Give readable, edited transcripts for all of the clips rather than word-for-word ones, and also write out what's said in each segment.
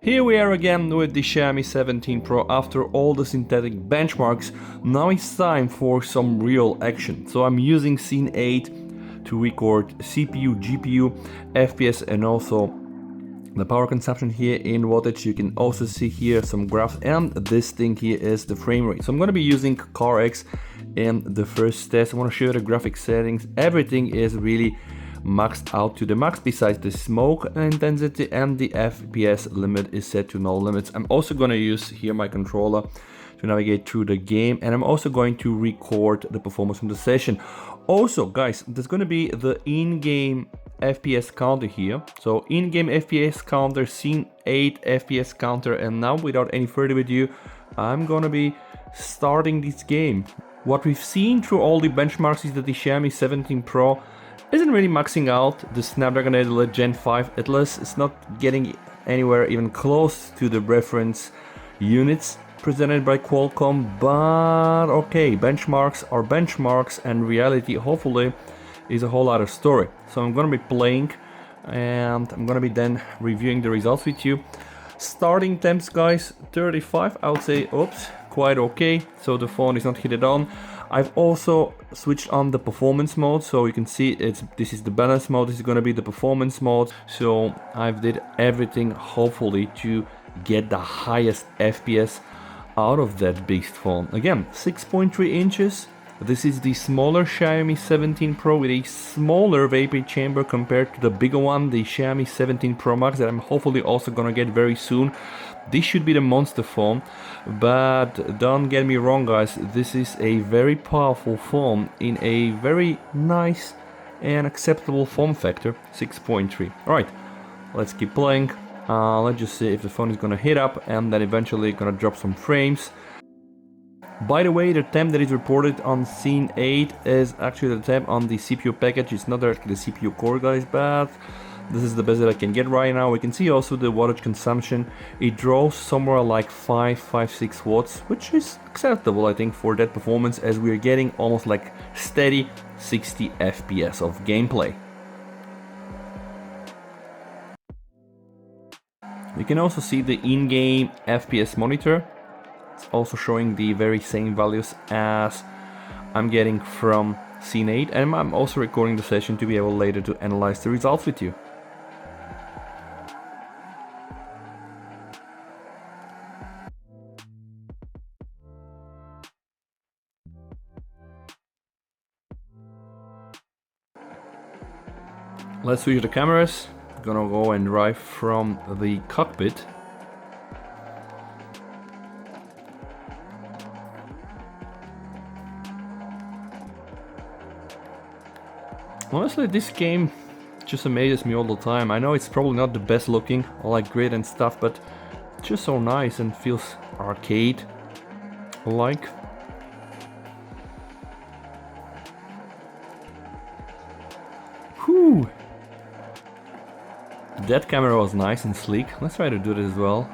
Here we are again with the Xiaomi 17 Pro after all the synthetic benchmarks. Now it's time for some real action. So I'm using Scene 8 to record CPU, GPU, FPS and also the power consumption here in wattage. You can also see here some graphs, and this thing here is the frame rate. So I'm going to be using CarX in the first test. I want to show you the graphic settings. Everything is really maxed out to the max besides the smoke intensity, and the FPS limit is set to no limits. I'm also going to use here my controller to navigate through the game, and I'm also going to record the performance from the session. Also guys, there's going to be the in-game FPS counter here. So in-game FPS counter, Scene 8 FPS counter, and now without any further ado, I'm gonna be starting this game. What we've seen through all the benchmarks is that the Xiaomi 17 Pro isn't really maxing out the Snapdragon 8 Elite Gen 5, at least it's not getting anywhere even close to the reference units presented by Qualcomm, but okay, benchmarks are benchmarks and reality hopefully is a whole other story. So I'm gonna be playing and I'm gonna be then reviewing the results with you. Starting temps guys, 35, I would say, oops, quite okay, so the phone is not heated on. I've also switched on the performance mode, so you can see this is the balance mode, this is going to be the performance mode. So I've did everything hopefully to get the highest FPS out of that beast phone. Again, 6.3 inches. This is the smaller Xiaomi 17 Pro with a smaller vapor chamber compared to the bigger one, the Xiaomi 17 Pro Max, that I'm hopefully also gonna get very soon. This should be the monster phone, but don't get me wrong guys, this is a very powerful phone in a very nice and acceptable form factor, 6.3. Alright, let's keep playing. Let's just see if the phone is gonna hit up and then eventually gonna drop some frames. By the way, the temp that is reported on Scene 8 is actually the temp on the CPU package. It's not directly the CPU core guys, but this is the best that I can get right now. We can see also the wattage consumption. It draws somewhere like 5-6 watts, which is acceptable I think for that performance, as we are getting almost like steady 60 FPS of gameplay. You can also see the in-game FPS monitor. It's also showing the very same values as I'm getting from Scene 8, and I'm also recording the session to be able later to analyze the results with you. Let's switch the cameras. I'm gonna go and drive from the cockpit. Honestly, this game just amazes me all the time. I know it's probably not the best looking, all like grid and stuff, but it's just so nice and feels arcade-like. Whew! That camera was nice and sleek. Let's try to do this as well.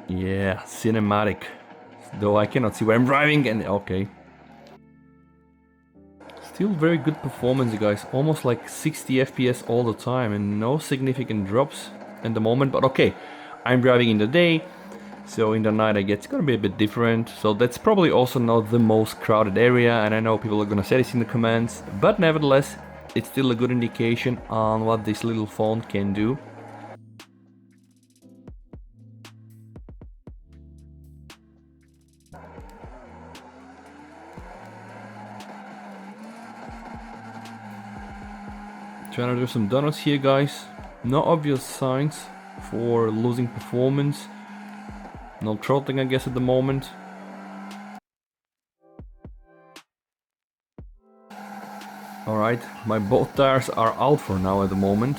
Yeah, cinematic. Though I cannot see where I'm driving, and okay. Still very good performance guys, almost like 60 FPS all the time and no significant drops at the moment, but okay, I'm driving in the day, so in the night I guess it's gonna be a bit different, so that's probably also not the most crowded area, and I know people are gonna say this in the comments, but nevertheless, it's still a good indication on what this little phone can do. Trying to do some donuts here guys, no obvious signs for losing performance, no throttling I guess at the moment. Alright, my both tires are out for now at the moment.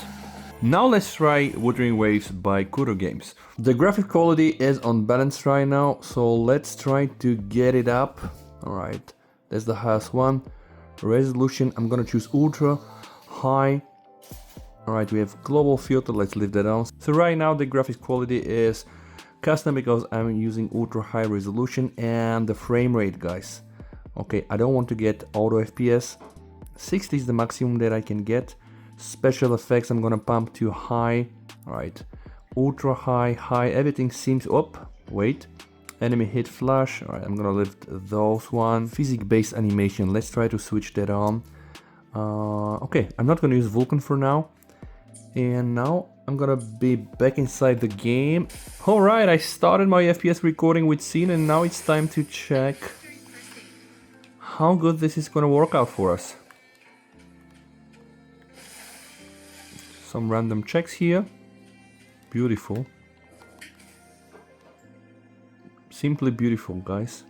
Now let's try Wuthering Waves by Kuro Games. The graphic quality is unbalanced right now, so let's try to get it up. Alright, that's the highest one. Resolution, I'm gonna choose Ultra, High. Alright, we have global filter, let's leave that on. So right now the graphics quality is custom because I'm using ultra high resolution, and the frame rate guys. Okay, I don't want to get auto FPS. 60 is the maximum that I can get. Special effects I'm gonna pump to high. Alright, ultra high, high, everything seems up. Wait, enemy hit flash. Alright, I'm gonna lift those one. Physics based animation, let's try to switch that on. Okay, I'm not gonna use Vulkan for now. And now I'm gonna be back inside the game. Alright, I started my FPS recording with Scene, and now it's time to check how good this is gonna work out for us. Some random checks here. Beautiful. Simply beautiful, guys.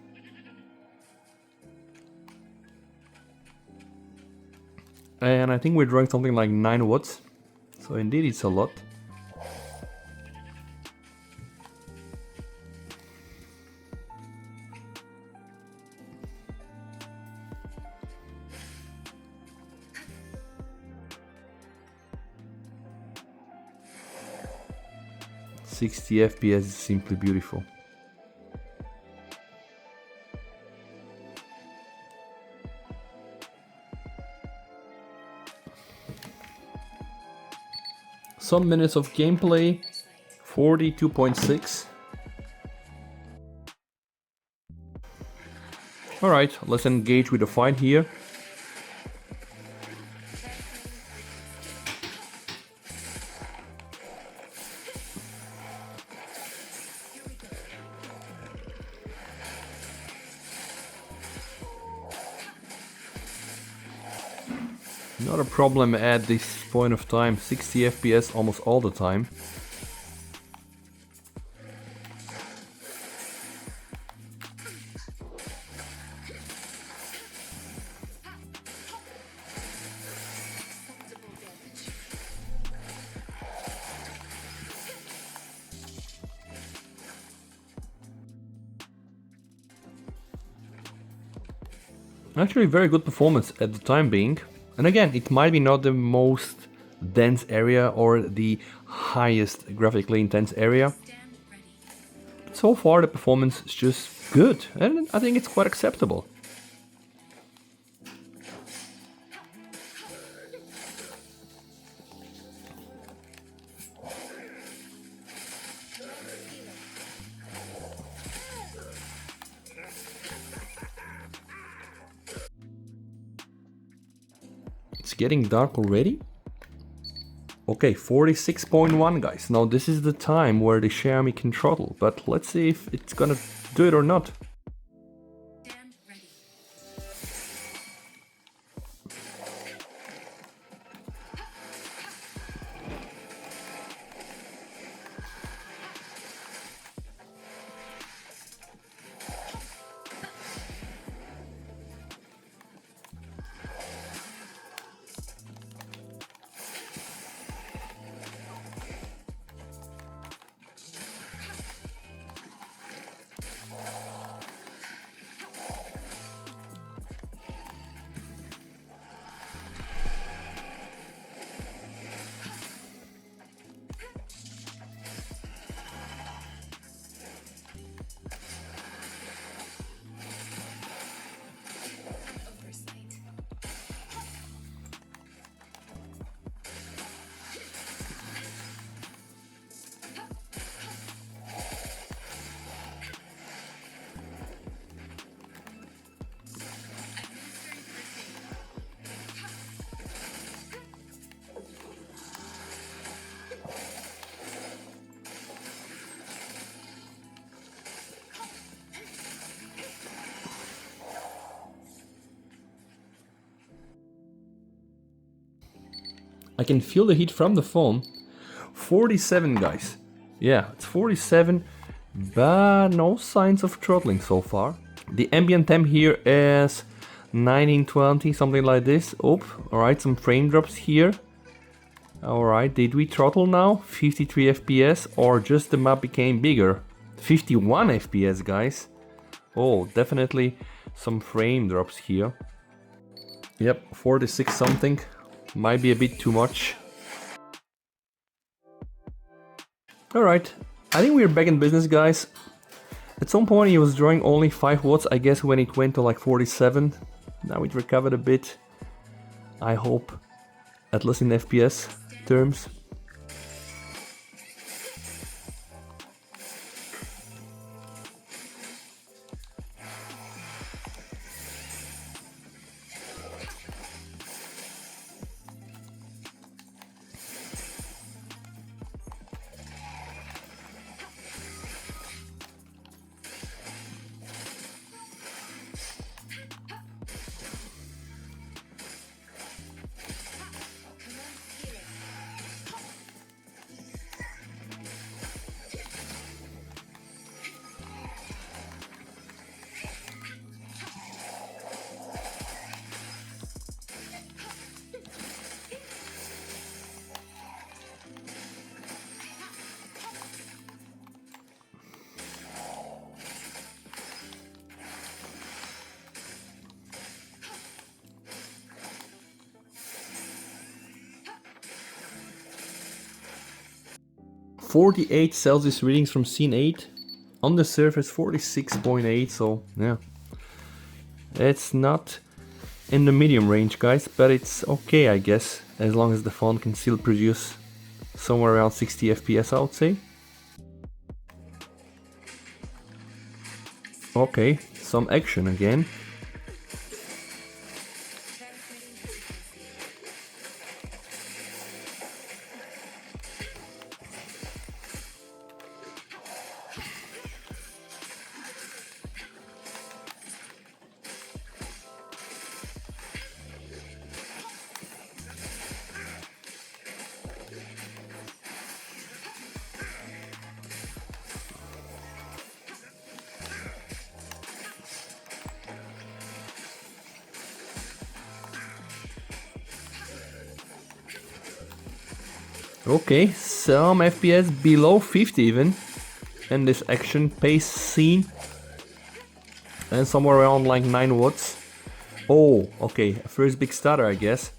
And I think we're drawing something like 9 watts. So indeed it's a lot. "60 FPS is simply beautiful." Some minutes of gameplay, 42.6. Alright, let's engage with the fight here. Not a problem at this point of time, 60 FPS almost all the time. Actually very good performance at the time being. And again, it might be not the most dense area or the highest graphically intense area. But so far the performance is just good, and I think it's quite acceptable. It's getting dark already? Okay, 46.1 guys. Now this is the time where the Xiaomi can throttle, but let's see if it's gonna do it or not. I can feel the heat from the phone. 47 guys. Yeah, it's 47, but no signs of throttling so far. The ambient temp here is 1920, something like this. Oh, alright, some frame drops here. Alright, did we throttle now? 53 FPS, or just the map became bigger? 51 FPS, guys. Oh, definitely some frame drops here. Yep, 46 something. Might be a bit too much. Alright, I think we're back in business, guys. At some point he was drawing only 5 watts, I guess when it went to like 47. Now it recovered a bit. I hope at least in FPS terms. .48 Celsius readings from scene 8. On the surface 46.8, so yeah. It's not in the medium range, guys, but it's okay, I guess, as long as the phone can still produce somewhere around 60 FPS, I would say. Okay, some action again. Okay, some FPS below 50 even in this action pace scene, and somewhere around like 9 watts. Oh, okay, first big stutter, I guess.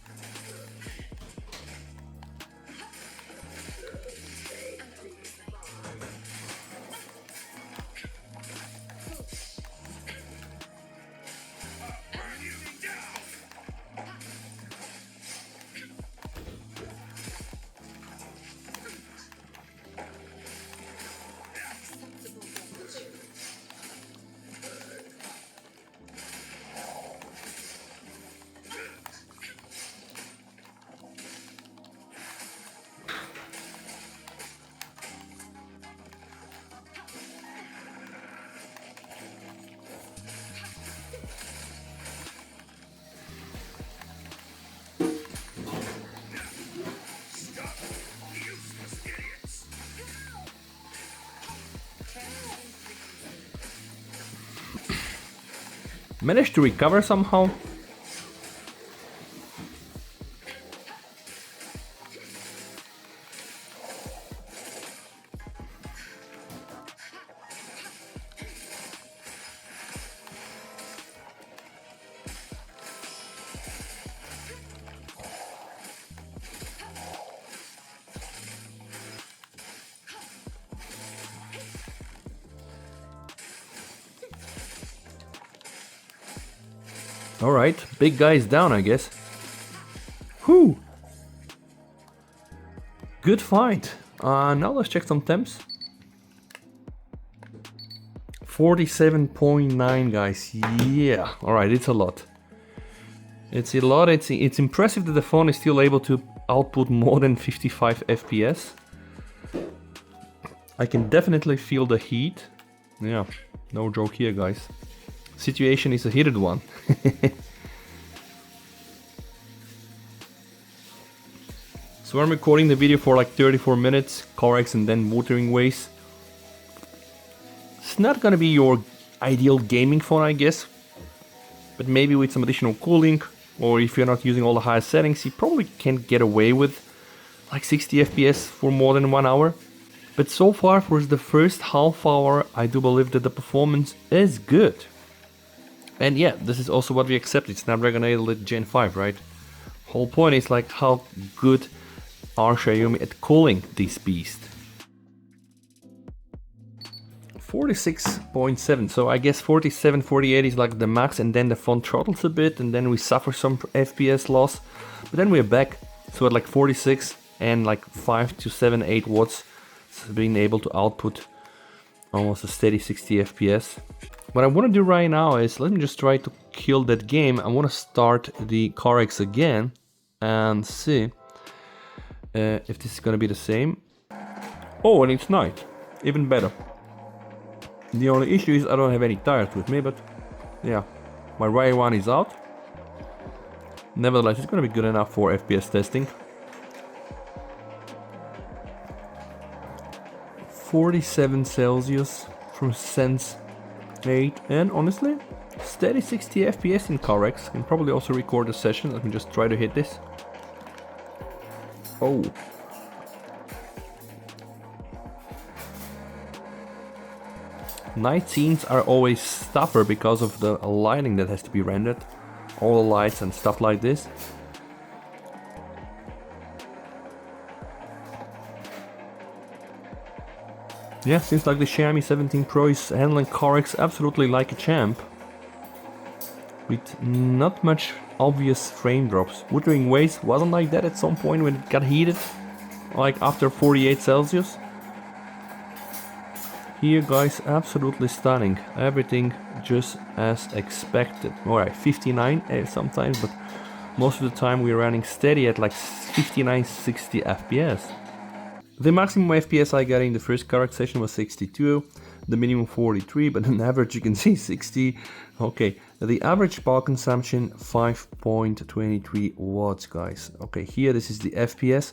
Managed to recover somehow. Alright, big guy is down, I guess. Whew! Good fight. Now let's check some temps. 47.9, guys. Yeah, alright, it's a lot. It's a lot. It's impressive that the phone is still able to output more than 55 FPS. I can definitely feel the heat. Yeah, no joke here, guys. Situation is a heated one. So I'm recording the video for like 34 minutes, CarX and then Wuthering Waves. It's not gonna be your ideal gaming phone, I guess, but maybe with some additional cooling, or if you're not using all the highest settings, you probably can get away with like 60 FPS for more than 1 hour. But so far, for the first half hour, I do believe that the performance is good. And yeah, this is also what we accepted, Snapdragon 8 Elite Gen 5, right? Whole point is like how good are Xiaomi at cooling this beast. 46.7, so I guess 47, 48 is like the max, and then the phone throttles a bit, and then we suffer some FPS loss, but then we're back. So at like 46 and like 5 to 7, 8 watts, it's being able to output almost a steady 60 FPS. What I want to do right now is, let me just try to kill that game. I want to start the CarX again and see if this is going to be the same. Oh, and it's night. Even better. The only issue is I don't have any tires with me, but yeah, my right one is out. Nevertheless, it's going to be good enough for FPS testing. 47 Celsius from Sense 8, and honestly, steady 60 FPS in CarX. Can probably also record a session. Let me just try to hit this. Oh. Night scenes are always tougher because of the lighting that has to be rendered. All the lights and stuff like this. Yeah, seems like the Xiaomi 17 Pro is handling CarX absolutely like a champ. With not much obvious frame drops. Wuthering Waves wasn't like that at some point when it got heated. Like after 48 Celsius. Here guys, absolutely stunning. Everything just as expected. Alright, 59 sometimes, but most of the time we're running steady at like 59-60 FPS. The maximum FPS I got in the first CarX session was 62, the minimum 43, but on average you can see 60. Okay, the average power consumption 5.23 watts, guys. Okay, here this is the FPS.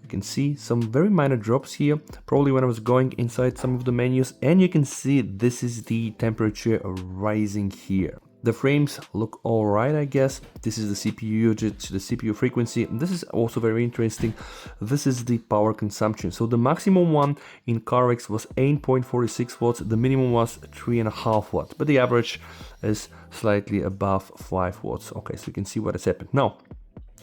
You can see some very minor drops here, probably when I was going inside some of the menus, and you can see this is the temperature rising here. The frames look alright, I guess. This is the CPU usage, the CPU frequency. This is also very interesting. This is the power consumption. So the maximum one in CarX was 8.46 watts. The minimum was 3.5 watts. But the average is slightly above 5 watts. Okay, so you can see what has happened. Now,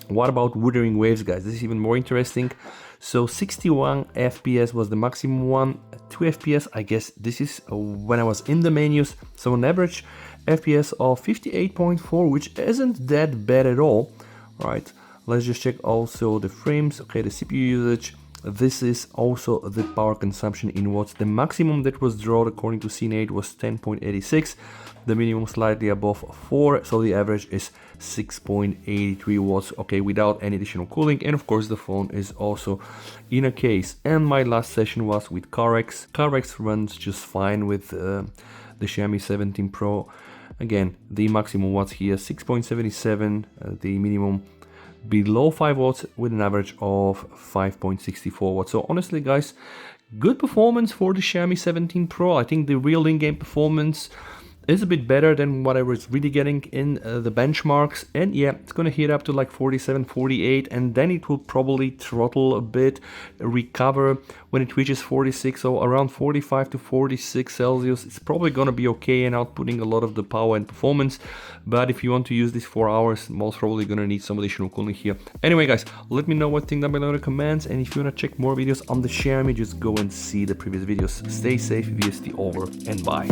what about Wuthering Waves, guys? This is even more interesting. So 61 FPS was the maximum one. 2 FPS, I guess this is when I was in the menus. So on average, FPS of 58.4, which isn't that bad at all. Right, let's just check also the frames. Okay, the CPU usage. This is also the power consumption in watts. The maximum that was drawn according to Scene 8 was 10.86. The minimum slightly above 4, so the average is 6.83 watts. Okay, without any additional cooling, and of course the phone is also in a case. And my last session was with CarX. CarX runs just fine with the Xiaomi 17 Pro. Again, the maximum watts here 6.77, the minimum below 5 watts with an average of 5.64 watts. So honestly guys, good performance for the Xiaomi 17 Pro. I think the real in-game performance is a bit better than what I was really getting in the benchmarks, and yeah, it's gonna hit up to like 47, 48, and then it will probably throttle a bit, recover when it reaches 46, so around 45 to 46 Celsius. It's probably gonna be okay and outputting a lot of the power and performance, but if you want to use this 4 hours, most probably gonna need some additional cooling here. Anyway guys, let me know what you think down below in the comments, and if you wanna check more videos on the Xiaomi, just go and see the previous videos. Stay safe, VST over, and bye.